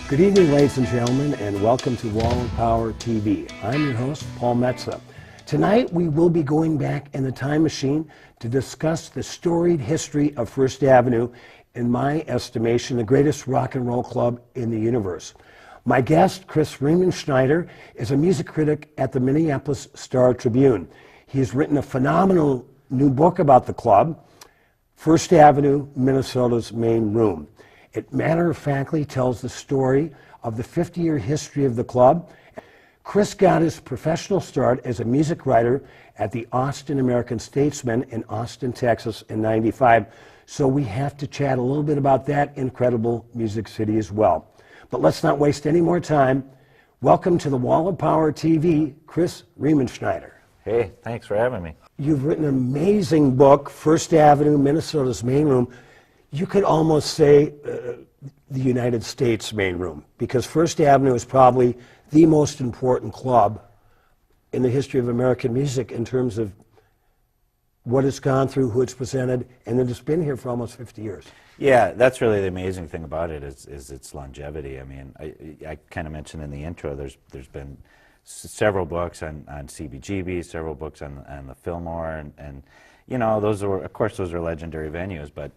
Good evening, ladies and gentlemen, and welcome to Wall of Power TV. I'm your host, Paul Metsa. Tonight, we will be going back in the time machine to discuss the storied history of First Avenue, in my estimation, the greatest rock and roll club in the universe. My guest, Chris Riemenschneider, is a music critic at the Minneapolis Star Tribune. He has written a phenomenal new book about the club, First Avenue, Minnesota's Main Room. It matter-of-factly tells the story of the 50-year history of the club. Chris got his professional start as a music writer at the Austin American-Statesman in Austin, Texas in '95. So we have to chat a little bit about that incredible music city as well. But let's not waste any more time. Welcome to the Wall of Power TV, Chris Riemenschneider. Hey, thanks for having me. You've written an amazing book, First Avenue, Minnesota's Main Room. You could almost say the United States main room, because First Avenue is probably the most important club in the history of American music in terms of what it's gone through, who it's presented, and that it's been here for almost 50 years. Yeah, that's really the amazing thing about it is its longevity. I mean, I kind of mentioned in the intro, there's been several books on CBGB, several books on the Fillmore, and you know, those are, of course, those are legendary venues, but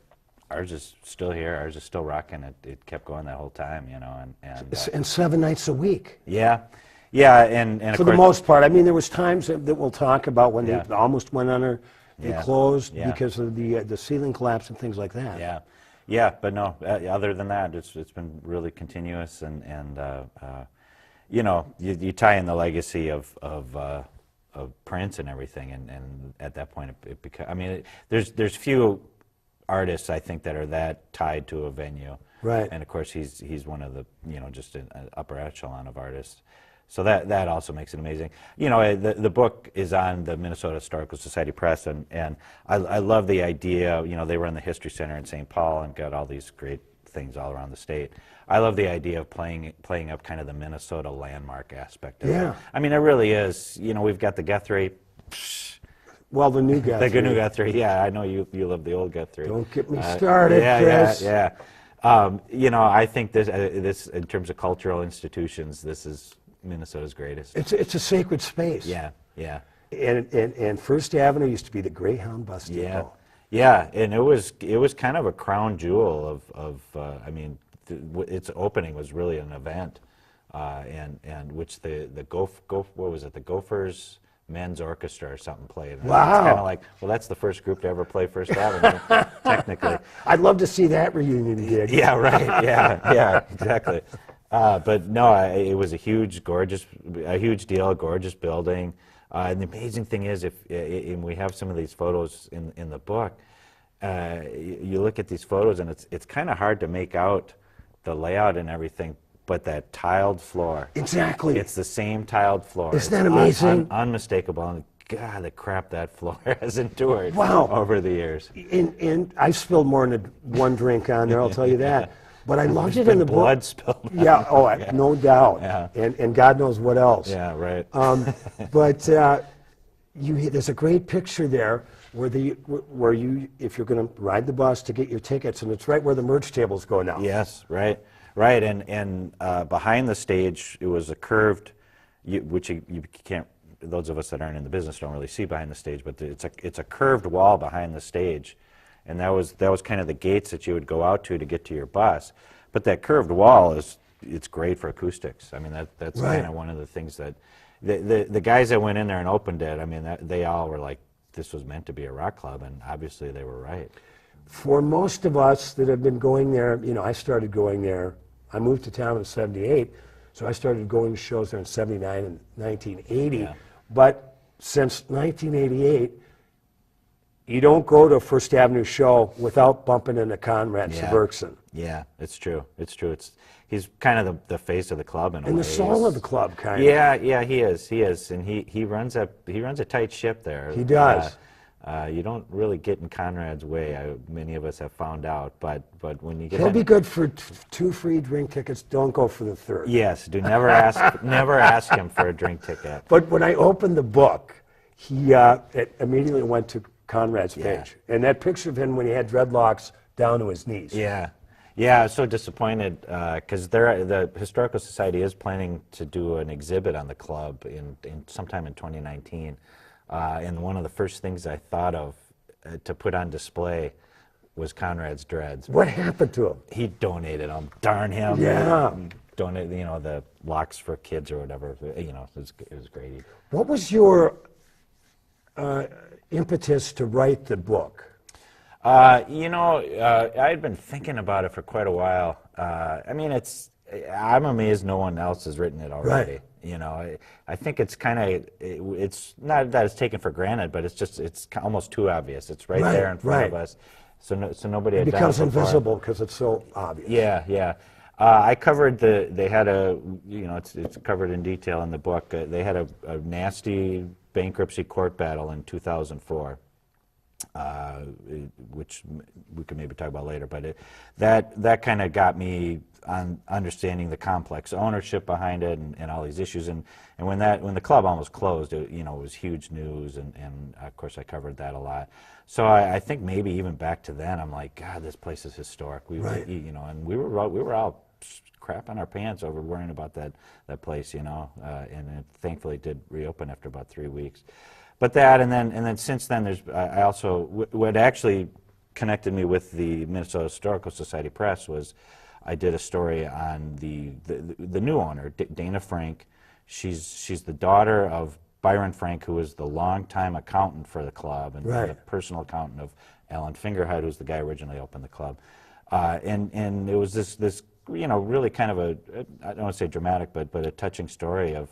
ours is still here. Ours is still rocking. It kept going that whole time, you know, and 7 nights a week. Yeah, yeah, and for the most part. I mean, there was times that we'll talk about when they almost went under, they closed because of the ceiling collapse and things like that. Yeah, yeah, but no. Other than that, it's been really continuous, and you know, you tie in the legacy of Prince and everything, and at that point, it becomes. I mean, there's few artists, I think, that are that tied to a venue, right? And of course, he's one of the, you know, just an upper echelon of artists. So that also makes it amazing. You know, the book is on the Minnesota Historical Society Press, and I love the idea. You know, they run the History Center in St. Paul and got all these great things all around the state. I love the idea of playing up kind of the Minnesota landmark aspect of it. I mean, it really is. You know, we've got the Guthrie. Well, the new Guthrie. The new Guthrie, yeah. I know you love the old Guthrie. Don't get me started, Chris. Yeah. You know, I think this in terms of cultural institutions, this is Minnesota's greatest. It's a sacred space. Yeah, yeah. And First Avenue used to be the Greyhound bus depot. Yeah, and it was kind of a crown jewel of I mean, its opening was really an event, and which the what was it, the Gophers Men's Orchestra or something played. And wow. It's kind of like, well, that's the first group to ever play First Avenue, technically. I'd love to see that reunion gig. Yeah, right. Yeah, exactly. But no, it was a huge deal, gorgeous building. And the amazing thing is, and we have some of these photos in the book, you look at these photos and it's kind of hard to make out the layout and everything, but that tiled floor. Exactly. It's the same tiled floor. Isn't that amazing? Unmistakable. And God, the crap that floor has endured over the years. And I spilled more than one drink on there, I'll tell you that. But I loved it in the book. Blood spilled. Yeah, no doubt. Yeah. And God knows what else. Yeah, right. But there's a great picture there where you, if you're going to ride the bus to get your tickets, and it's right where the merch tables go now. Yes, right. Right, and behind the stage, it was a curved, which you can't, those of us that aren't in the business don't really see behind the stage, but it's a curved wall behind the stage, and that was kind of the gates that you would go out to get to your bus. But that curved wall it's great for acoustics. I mean, that's kind of one of the things that the guys that went in there and opened it. I mean, they all were like, this was meant to be a rock club, and obviously they were right. For most of us that have been going there, you know, I started going there. I moved to town in '78, so I started going to shows there in '79 and 1980. Yeah. But since 1988, you don't go to a First Avenue show without bumping into Conrad Suberkson. Yeah, it's true. It's true. He's kind of the face of the club in a way. And the soul of the club, kind of. Yeah, he is, and he runs a tight ship there. He does. You don't really get in Conrad's way. Many of us have found out, but when you get, he'll be good for 2 free drink tickets. Don't go for the third. Yes, do never ask him for a drink ticket. But when I opened the book, he immediately went to Conrad's page, and that picture of him when he had dreadlocks down to his knees. Yeah, Yeah, I was so disappointed because the Historical Society is planning to do an exhibit on the club in sometime in 2019. And one of the first things I thought of to put on display was Conrad's dreads. What happened to him? He donated them. Darn him. Yeah. Donated, the locks for kids or whatever. It was great. What was your impetus to write the book? I had been thinking about it for quite a while. I'm amazed no one else has written it already. Right. I think it's kind of, it's not that it's taken for granted, but it's almost too obvious. It's right there in front of us. So nobody had done it becomes before. invisible because it's so obvious. Yeah. I covered they had it's covered in detail in the book. They had a nasty bankruptcy court battle in 2004, which we could maybe talk about later. But that kind of got me on understanding the complex ownership behind it and all these issues. And when the club almost closed, it was huge news. And of course I covered that a lot. So I think maybe even back to then, I'm like, God, this place is historic. And we were all crapping our pants over worrying about that place, and it thankfully did reopen after about 3 weeks. But that, and then since then, I also, what actually connected me with the Minnesota Historical Society Press was I did a story on the new owner, Dana Frank. She's the daughter of Byron Frank, who was the longtime accountant for the club and the personal accountant of Alan Fingerhut, who's the guy who originally opened the club. And it was this really kind of I don't want to say dramatic, but a touching story of,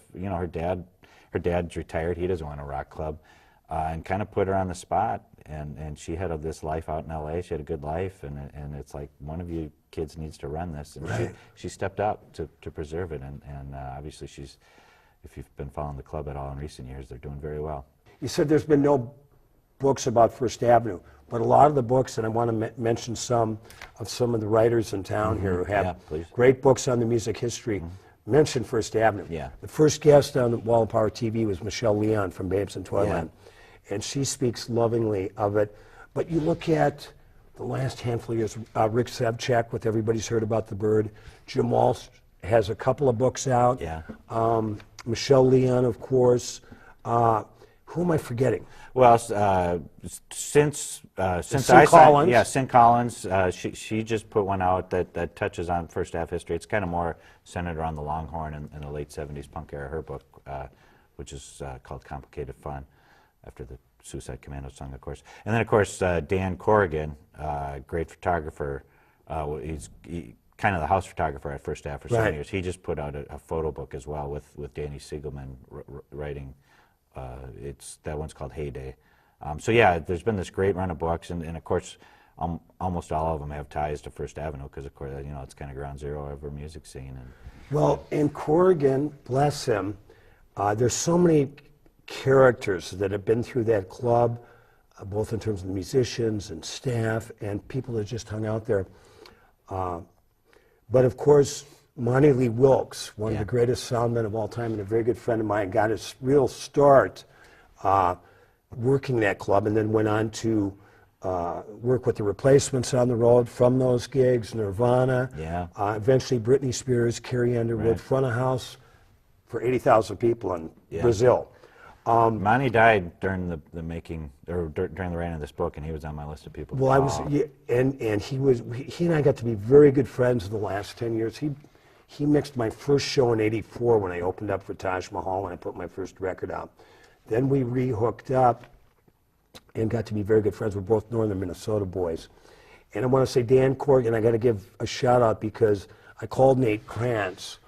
her dad's retired, he doesn't want a rock club, and kind of put her on the spot. And she had this life out in LA, she had a good life, and it's like, one of you kids needs to run this. And she stepped up to preserve it, and obviously if you've been following the club at all in recent years, they're doing very well. You said there's been no books about First Avenue, but a lot of the books, and I want to mention some of the writers in town here who have great books on the music history, mention First Avenue. Yeah. The first guest on Wall and Power TV was Michelle Leon from Babes in Toyland, and she speaks lovingly of it. But you look at the last handful of years, Rick Sevchak, with Everybody's Heard About the Bird, Jim Walsh has a couple of books out. Yeah. Michelle Leon, of course. Who am I forgetting? Well, since I Collins. Sin Collins, she just put one out that touches on First Ave history. It's kind of more centered around the Longhorn and the late '70s punk era. Her book, which is called Complicated Fun, after the Suicide Commando song, of course. And then, of course, Dan Corrigan, great photographer. He's kind of the house photographer at First Ave for 7 years. He just put out a photo book as well with Danny Siegelman writing. That one's called Heyday. So yeah, there's been this great run of books, and of course, almost all of them have ties to First Avenue because, of course, it's kind of ground zero of our music scene. Well, in Corrigan, bless him, there's so many characters that have been through that club, both in terms of the musicians and staff and people that just hung out there. But of course, Monty Lee Wilkes, one of the greatest soundmen of all time and a very good friend of mine, got his real start working that club, and then went on to work with the Replacements on the road from those gigs, Nirvana, eventually Britney Spears, Carrie Underwood, front of house for 80,000 people in Brazil. Monty died during the making, or during the writing of this book, and he was on my list of people. Well, and he and I got to be very good friends in the last 10 years. He mixed my first show in '84 when I opened up for Taj Mahal when I put my first record out. Then we re-hooked up and got to be very good friends. We're both northern Minnesota boys. And I want to say Dan Corrigan, I got to give a shout out because I called Nate Krantz.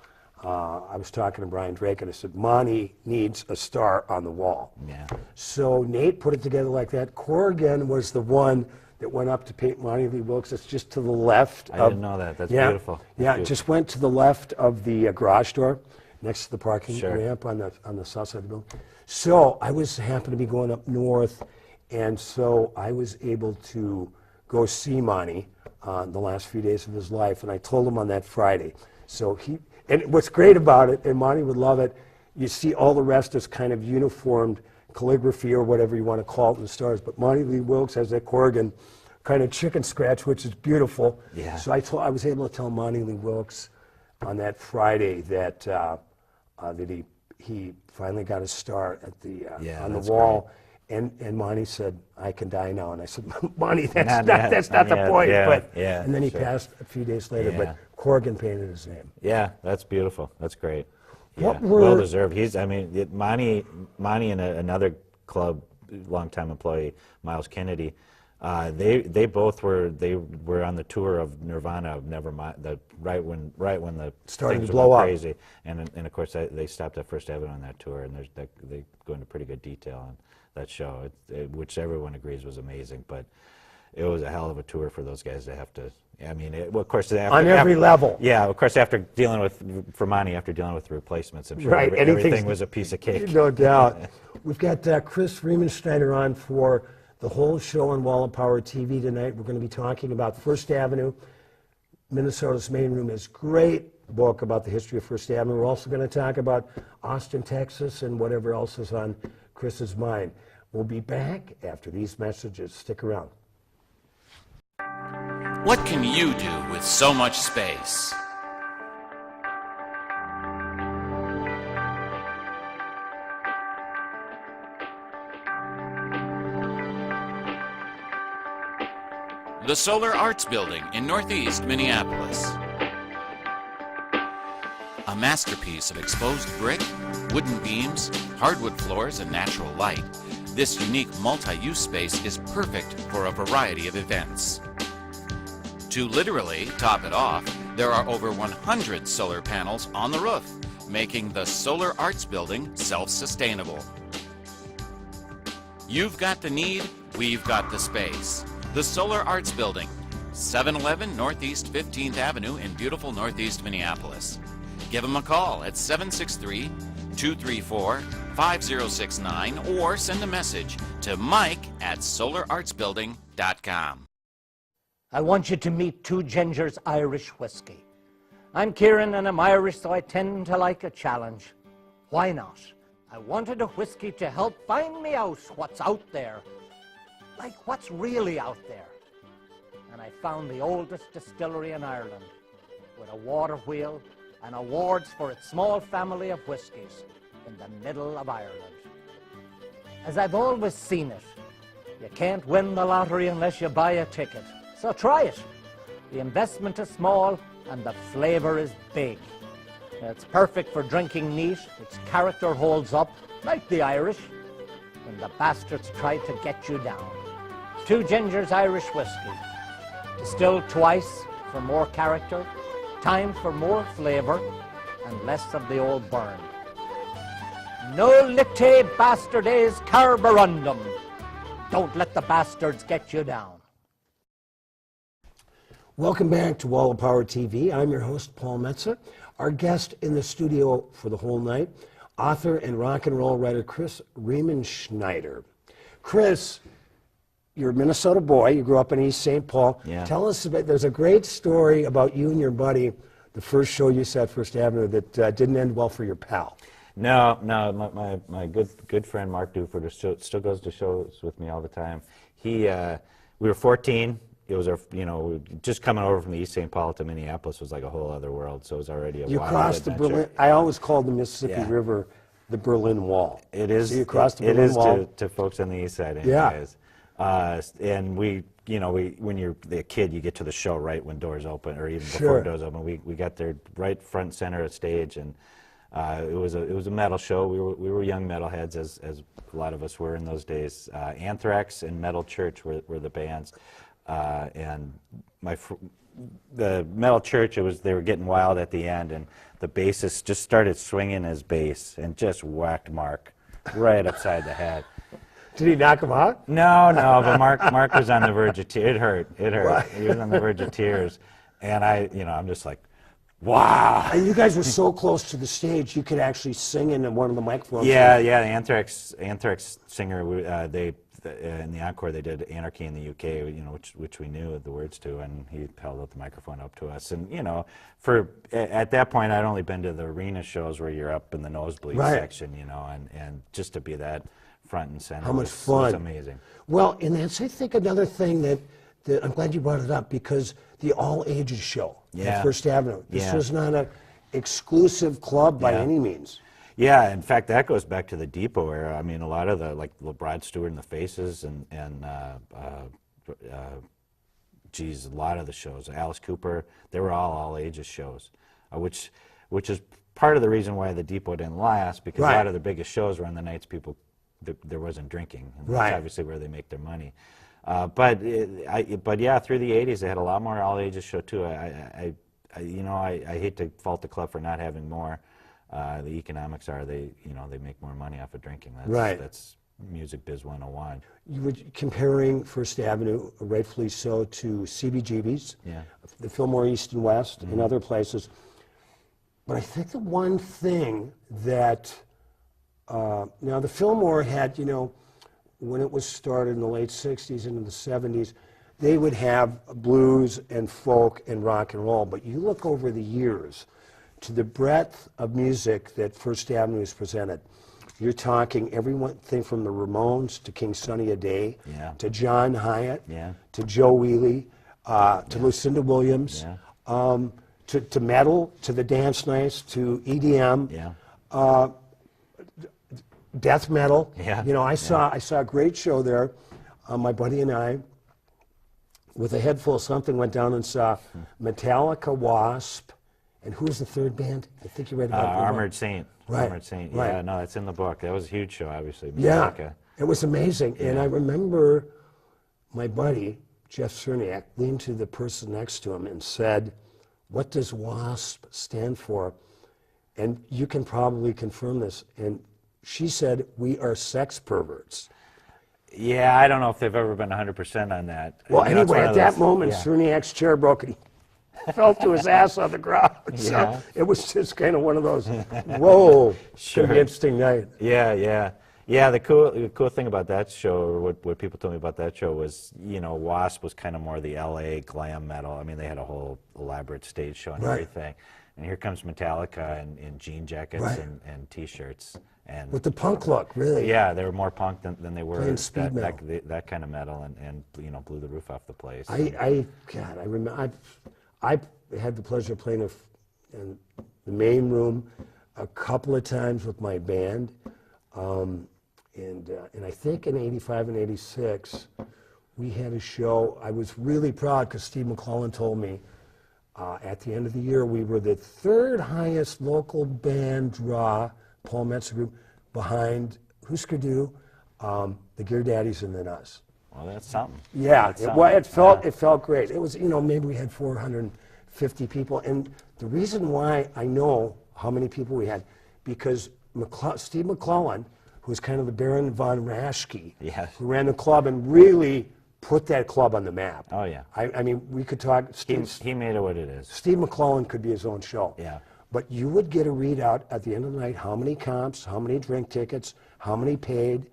I was talking to Brian Drake and I said, Monty needs a star on the wall. Yeah. So Nate put it together like that. Corrigan was the one that went up to paint Monty Lee Wilkes. It's just to the left. I didn't know that. That's beautiful. It just went to the left of the garage door, next to the parking ramp on the south side of the building. So I happened to be going up north, and so I was able to go see Monty the last few days of his life, and I told him on that Friday. So and what's great about it, and Monty would love it, you see all the rest is kind of uniformed calligraphy or whatever you want to call it in the stars, but Monty Lee Wilkes has that Corrigan kind of chicken scratch, which is beautiful. Yeah. So I was able to tell Monty Lee Wilkes on that Friday that that he finally got a star at the on the wall. Great. And Monty said, "I can die now." And I said, "Monty, Not that's not the point." Yeah, but yeah, and then he sure. passed a few days later. Yeah. But Corrigan painted his name. Yeah, that's beautiful. That's great. What Yeah, were- well deserved. Monty and another club, longtime employee, Miles Kennedy, they both were on the tour of Nirvana of Nevermind, right when the Starting things to blow were up. crazy, and of course they stopped at First Avenue on that tour, and they go into pretty good detail on that show, which everyone agrees was amazing, but it was a hell of a tour for those guys to have to. I mean, of course, On every level. Yeah, of course, after dealing with the replacements, I'm sure Right, everything was a piece of cake. No doubt. We've got Chris Riemenschneider on for the whole show on Wall of Power TV tonight. We're going to be talking about First Avenue, Minnesota's Main Room. Is great book about the history of First Avenue. We're also going to talk about Austin, Texas, and whatever else is on Chris's mind. We'll be back after these messages. Stick around. What can you do with so much space? The Solar Arts Building in Northeast Minneapolis. A masterpiece of exposed brick, wooden beams, hardwood floors, and natural light, this unique multi-use space is perfect for a variety of events. To literally top it off, there are over 100 solar panels on the roof, making the Solar Arts Building self-sustainable. You've got the need, we've got the space. The Solar Arts Building, 711 Northeast 15th Avenue in beautiful Northeast Minneapolis. Give them a call at 763-234-5069 or send a message to mike@solarartsbuilding.com. I want you to meet Two Gingers Irish Whiskey. I'm Kieran and I'm Irish, so I tend to like a challenge. Why not? I wanted a whiskey to help find me out what's out there. Like what's really out there. And I found the oldest distillery in Ireland with a water wheel and awards for its small family of whiskies in the middle of Ireland. As I've always seen it, you can't win the lottery unless you buy a ticket. So try it. The investment is small and the flavor is big. It's perfect for drinking neat. Its character holds up, like the Irish, when the bastards try to get you down. Two Gingers Irish Whiskey. Distilled twice for more character, time for more flavor, and less of the old burn. No lite bastardes carborundum. Don't let the bastards get you down. Welcome back to Wall of Power TV. I'm your host, Paul Metsa. Our guest in the studio for the whole night, author and rock and roll writer Chris Riemenschneider. Chris, you're a Minnesota boy. You grew up in East St. Paul. Yeah. Tell us about, there's a great story about you and your buddy, the first show you saw at First Avenue that didn't end well for your pal. No, my good friend Mark Duford still goes to shows with me all the time. We were 14. It was just coming over from the East St. Paul to Minneapolis was like a whole other world. So it was already a You wild crossed the adventure. Berlin, I always called the Mississippi Yeah. River the Berlin Wall. It is. So you crossed the it Berlin is Wall. to folks on the east side. Yeah. Anyways. And when you're a kid, you get to the show right when doors open, or even Sure. before doors open. We got there right front center of stage, and it was a metal show. We were young metalheads, as a lot of us were in those days. Anthrax and Metal Church were the bands, and the Metal Church, they were getting wild at the end, and the bassist just started swinging his bass and just whacked Mark right upside the head. Did he knock him out? No, but Mark was on the verge of tears. It hurt. Right. He was on the verge of tears, and I'm just like, wow. And you guys were so close to the stage, you could actually sing into one of the microphones. Yeah. The Anthrax singer, in the encore they did "Anarchy in the UK," which we knew the words to, and he held up the microphone up to us. And at that point, I'd only been to the arena shows where you're up in the nosebleed Right. section, and just to be that front and center. How much was fun. amazing. Well, and that's, I think, another thing that I'm glad you brought it up, because the all ages show Yeah. at First Avenue. This Yeah. was not an exclusive club by Yeah. any means. Yeah, in fact, that goes back to the Depot era. I mean, a lot of the, like Rod Stewart and the Faces, and geez, a lot of the shows, Alice Cooper, they were all ages shows, which is part of the reason why the Depot didn't last, because a Right. lot of the biggest shows were on the nights there wasn't drinking, and Right. that's obviously where they make their money. But yeah, through the '80s, they had a lot more all ages show too. I hate to fault the club for not having more. The economics are they make more money off of drinking. Right. That's music biz 101. You were comparing First Avenue, rightfully so, to CBGB's, Yeah. the Fillmore East and West, and other places. But I think the one thing that, now the Fillmore had, when it was started in the late 60s into the 70s, they would have blues and folk and rock and roll. But you look over the years to the breadth of music that First Avenue has presented. You're talking everything from the Ramones to King Sunny Ade, Yeah. to John Hyatt, Yeah. to Joe Wheely, to Lucinda Williams, Yeah. to metal, to the dance nights, to EDM, Yeah. death metal. Yeah. I saw a great show there. My buddy and I, with a head full of something, went down and saw Metallica, Wasp, and who was the third band? I think you read about it. Armored Saint. Right, Armored Saint. right. Yeah, no, that's in the book. That was a huge show, obviously. Yeah, Metallica. it was amazing. And I remember my buddy, Jeff Cerniak, leaned to the person next to him and said, "What does WASP stand for?" And you can probably confirm this. And she said, "We are sex perverts." Yeah, I don't know if they've ever been 100% on that. Well, You know, it's anyway, one at of that those- moment, yeah. Cerniak's chair broke and he fell to his ass on the ground. So Yeah. it was just kind of one of those, whoa, Sure. could be an interesting night. Yeah. The cool thing about that show, or what people told me about that show, was Wasp was kind of more the LA glam metal. I mean, they had a whole elaborate stage show and Right. everything. And here comes Metallica in jean jackets Right. and T-shirts. And With the punk look, really. yeah, they were more punk than they were Playing speed that kind of metal, and blew the roof off the place. I remember, I had the pleasure of playing in the main room a couple of times with my band. And I think in '85 and '86, we had a show. I was really proud because Steve McClellan told me at the end of the year we were the third highest local band draw, Paul Metsa Group, behind Husker Du, the Gear Daddies, and then us. Well, that's something. Yeah, That's it felt great. It was, maybe we had 450 people, and the reason why I know how many people we had, because Steve McClellan, who was kind of the Baron von Raschke, Yes. who ran the club and really put that club on the map. Oh, yeah. I mean, we could talk. He made it what it is. Steve McClellan could be his own show. Yeah. But you would get a readout at the end of the night, how many comps, how many drink tickets, how many paid.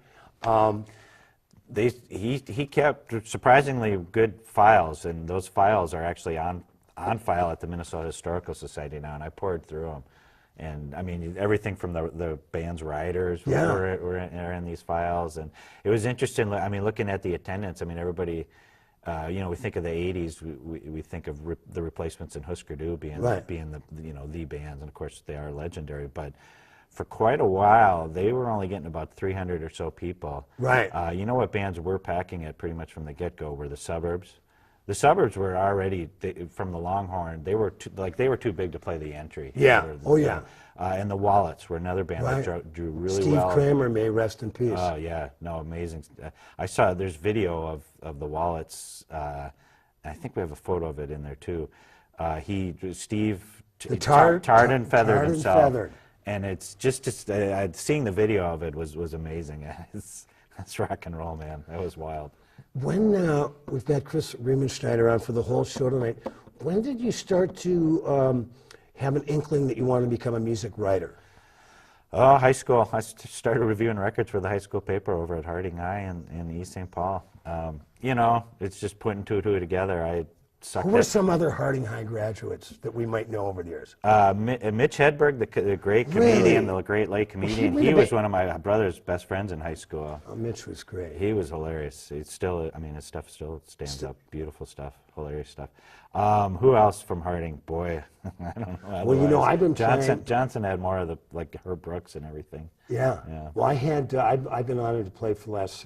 He kept surprisingly good files, and those files are actually on file at the Minnesota Historical Society now, and I poured through them. And I mean, everything from the band's writers were in these files, and it was interesting. I mean, looking at the attendance, I mean, everybody, we think of the '80s, we think of the Replacements and Husker Du being the bands, and of course they are legendary. But for quite a while, they were only getting about 300 or so people. Right. You know what bands were packing it pretty much from the get-go were the Suburbs. The Suburbs were already from the Longhorn. They were too big to play the entry. Yeah. Oh, yeah. And the Wallets were another band Right. that drew really Steve well. Kramer, may rest in peace. Oh yeah, no, amazing. I saw there's video of the Wallets. I think we have a photo of it in there too. Steve tarred and feathered himself. Feathered. And it's just seeing the video of it was amazing. That's rock and roll, man. That was wild. When we've got Chris Riemenschneider on for the whole show tonight, when did you start to have an inkling that you wanted to become a music writer? Oh, high school. I started reviewing records for the high school paper over at Harding High in East St. Paul. It's just putting two and two together. sucked Who were it. some other Harding High graduates that we might know over the years? Mitch Hedberg, the great Really? comedian, the great late comedian. made He a was big- one of my brother's best friends in high school. Oh, Mitch was great. He was hilarious. It's still, I mean, his stuff still stands up. Beautiful stuff, hilarious stuff. Who else from Harding? Boy, I don't know. Well, you know, Otherwise, I've been playing- Johnson had more of the, like, Herb Brooks and everything. Yeah. Yeah. Well, I've been honored to play for the last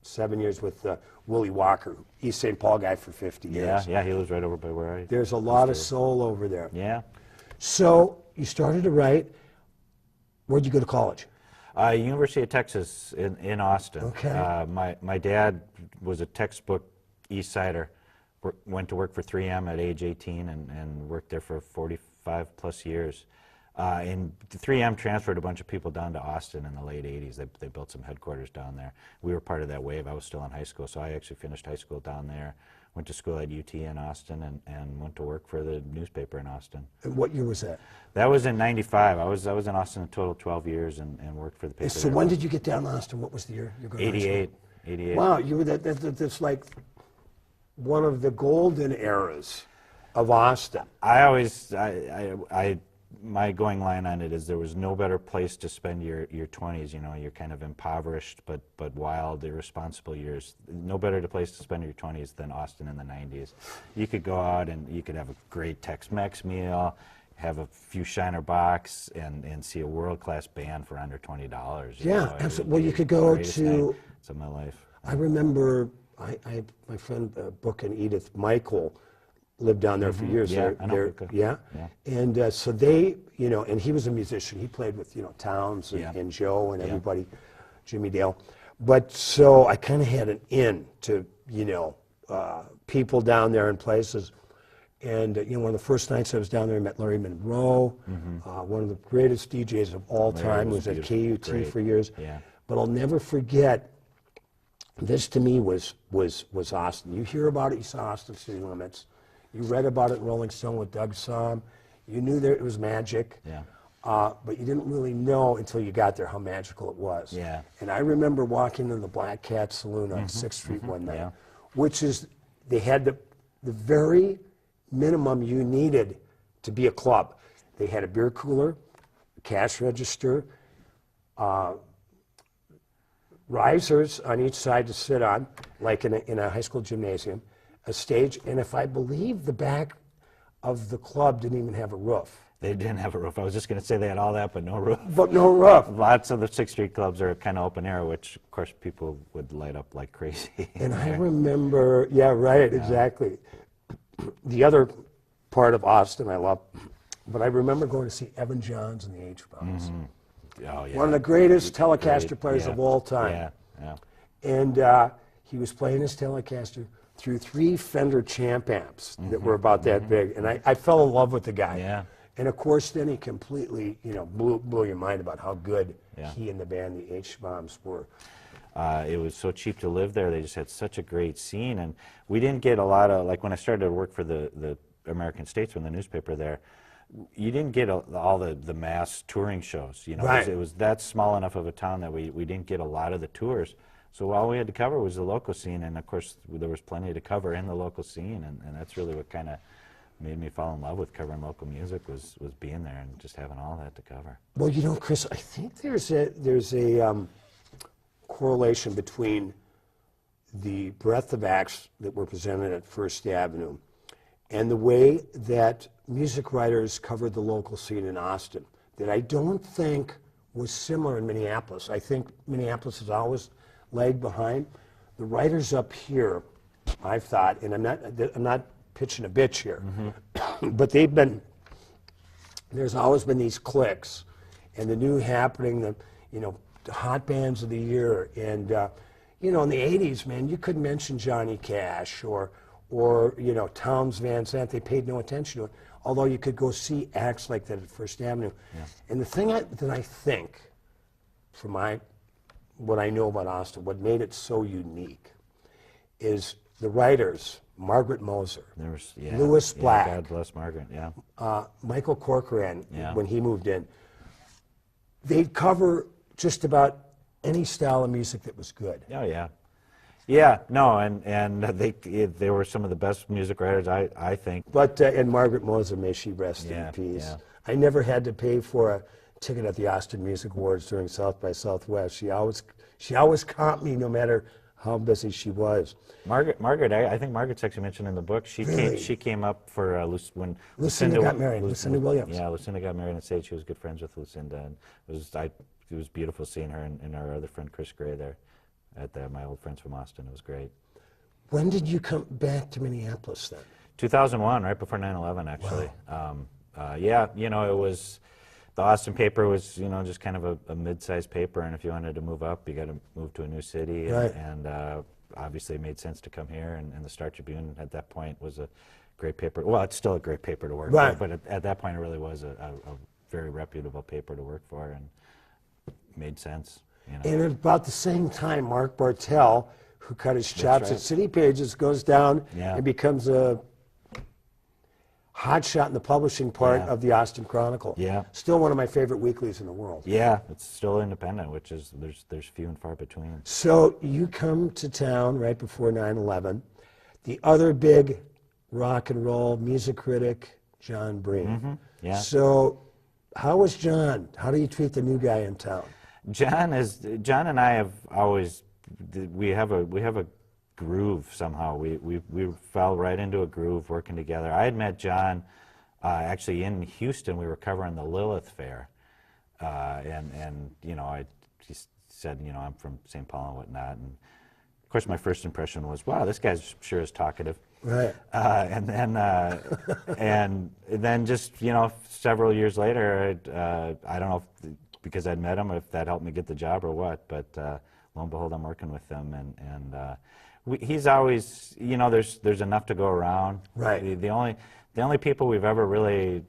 6-7 years with Willie Walker, East St. Paul guy for 50 years. Yeah, he lives right over by where I. There's a lot of soul over there. Yeah. So you started to write. Where'd you go to college? University of Texas in Austin. Okay. My dad was a textbook East Sider. Went to work for 3M at age 18 and worked there for 45 plus years. And 3M transferred a bunch of people down to Austin in the late 80s. They built some headquarters down there. We were part of that wave. I was still in high school, so I actually finished high school down there, went to school at UT in Austin, and went to work for the newspaper in Austin. And what year was that? That was in '95. I was in Austin a total 12 years and worked for the paper. So there. when did you get down to Austin? What was the year you were going to high school? 88. Wow, you were that's like one of the golden eras of Austin. My going line on it is there was no better place to spend your 20s. You know, you're kind of impoverished but wild, irresponsible years. No better place to spend your 20s than Austin in the 90s. You could go out and you could have a great Tex-Mex meal, have a few Shiner box, and see a world-class band for under $20. Yeah, absolutely. Well, you could go to. Of my life. I remember my friend Book and Edith Michael lived down there for years. Yeah, I know Book. Yeah. And so they, you know, and he was a musician. He played with, you know, Towns and Joe and everybody, Jimmy Dale. But so I kind of had an in to, you know, people down there and places. And, you know, one of the first nights I was down there, I met Larry Monroe, one of the greatest DJs of all time, was at KUT for years. Yeah. But I'll never forget, this to me was Austin. You hear about it, you saw Austin City Limits. You read about it in Rolling Stone with Doug Somm. You knew that it was magic. Yeah. But you didn't really know until you got there how magical it was. Yeah. And I remember walking into the Black Cat Saloon on 6th Street one night, which is, they had the very minimum you needed to be a club. They had a beer cooler, a cash register, risers on each side to sit on, like in a high school gymnasium, a stage, and if I believe the back of the club didn't even have a roof. They didn't have a roof. I was just going to say they had all that, but no roof. But no roof. Lots of the 6th Street clubs are kind of open air, which, of course, people would light up like crazy. And I remember, yeah, right, exactly. The other part of Austin I love, but I remember going to see Evan Johns and the H-Bombs. Oh, yeah. One of the greatest Telecaster players of all time. Yeah. And he was playing his Telecaster through 3 Fender Champ amps that were about that big. And I fell in love with the guy. Yeah. And of course, then he completely, you know, blew your mind about how good Yeah. he and the band, the H-Bombs, were. It was so cheap to live there. They just had such a great scene. And we didn't get a lot of, like when I started to work for the American Statesman, the newspaper there, you didn't get all the mass touring shows. You know, Right. it was that small enough of a town that we didn't get a lot of the tours. So all we had to cover was the local scene, and of course there was plenty to cover in the local scene, and that's really what kind of made me fall in love with covering local music was being there and just having all that to cover. Well, you know, Chris, I think there's a correlation between the breadth of acts that were presented at First Avenue and the way that music writers covered the local scene in Austin that I don't think was similar in Minneapolis. I think Minneapolis has always lagged behind. The writers up here, I've thought, and I'm not pitching a bitch here, but there's always been these cliques, and the new happening, the hot bands of the year, and you know, in the '80s, man, you couldn't mention Johnny Cash or you know, Townes Van Zandt. They paid no attention to it, although you could go see acts like that at First Avenue. Yeah. And the thing that I think, from what I know about Austin, what made it so unique is the writers, Margaret Moser, Louis Black, God bless Margaret, Michael Corcoran, Yeah. when he moved in. They'd cover just about any style of music that was good. Oh, yeah. Yeah, no, and they were some of the best music writers, I think. But, and Margaret Moser, may she rest Yeah, in peace. yeah. I never had to pay for a ticket at the Austin Music Awards during South by Southwest. She always caught me no matter how busy she was. Margaret, I think Margaret's actually mentioned in the book. Really? She came up for when Lucinda got married, Lucinda Williams. Yeah, Lucinda got married on stage. She was good friends with Lucinda, and it was beautiful seeing her and our other friend Chris Gray there at my old friends from Austin. It was great. When did you come back to Minneapolis then? 2001, right before 9/11, actually. Wow. Yeah, it was. The Austin paper was, just kind of a mid-sized paper, and if you wanted to move up, you got to move to a new city, right. and obviously it made sense to come here, and the Star Tribune at that point was a great paper. Well, it's still a great paper to work right. for, but at that point it really was a very reputable paper to work for, and made sense. And at about the same time, Mark Bartell, who cut his chops right. at City Pages, goes down and becomes a hot shot in the publishing part of the Austin Chronicle. Yeah. Still one of my favorite weeklies in the world. Yeah, it's still independent, which is, there's few and far between. So you come to town right before 9/11. The other big rock and roll music critic, John Bream. Mm-hmm. Yeah. So how was John? How do you treat the new guy in town? John and I have always, we have a groove somehow. We fell right into a groove working together. I had met John actually in Houston. We were covering the Lilith Fair, and I just said, I'm from St. Paul and whatnot, and of course my first impression was, wow, this guy's sure is talkative. Right. And then just several years later, I don't know if, because I'd met him, if that helped me get the job or what, but lo and behold, I'm working with him, and he's always, there's enough to go around. Right. The only people we've ever really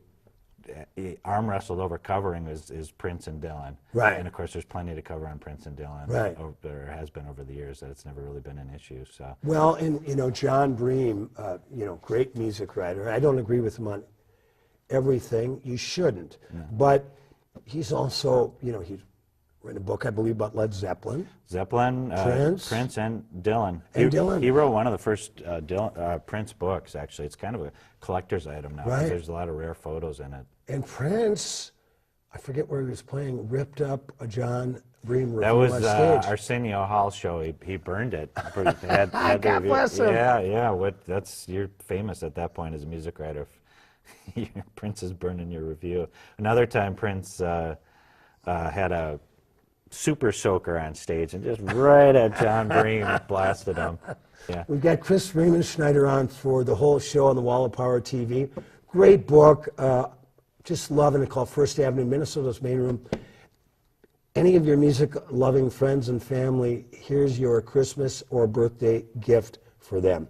arm wrestled over covering is Prince and Dylan. Right. And of course, there's plenty to cover on Prince and Dylan. Right. There has been over the years. That it's never really been an issue. So. Well, and John Bream, great music writer. I don't agree with him on everything. You shouldn't. Yeah. But he's also, he's written a book, I believe, about Led Zeppelin. Prince, and Dylan. He wrote one of the first Prince books, actually. It's kind of a collector's item now. Right. There's a lot of rare photos in it. And Prince, I forget where he was playing, ripped up a John Bream review that was on stage. Arsenio Hall show. He burned it. Had God bless him. Yeah. You're famous at that point as a music writer. Prince is burning your review. Another time, Prince had a super soaker on stage and just right at John Bream blasted him. Yeah. We've got Chris Riemenschneider on for the whole show on the Wall of Power TV. Great book. Just loving it, called First Avenue, Minnesota's Main Room. Any of your music-loving friends and family, here's your Christmas or birthday gift for them.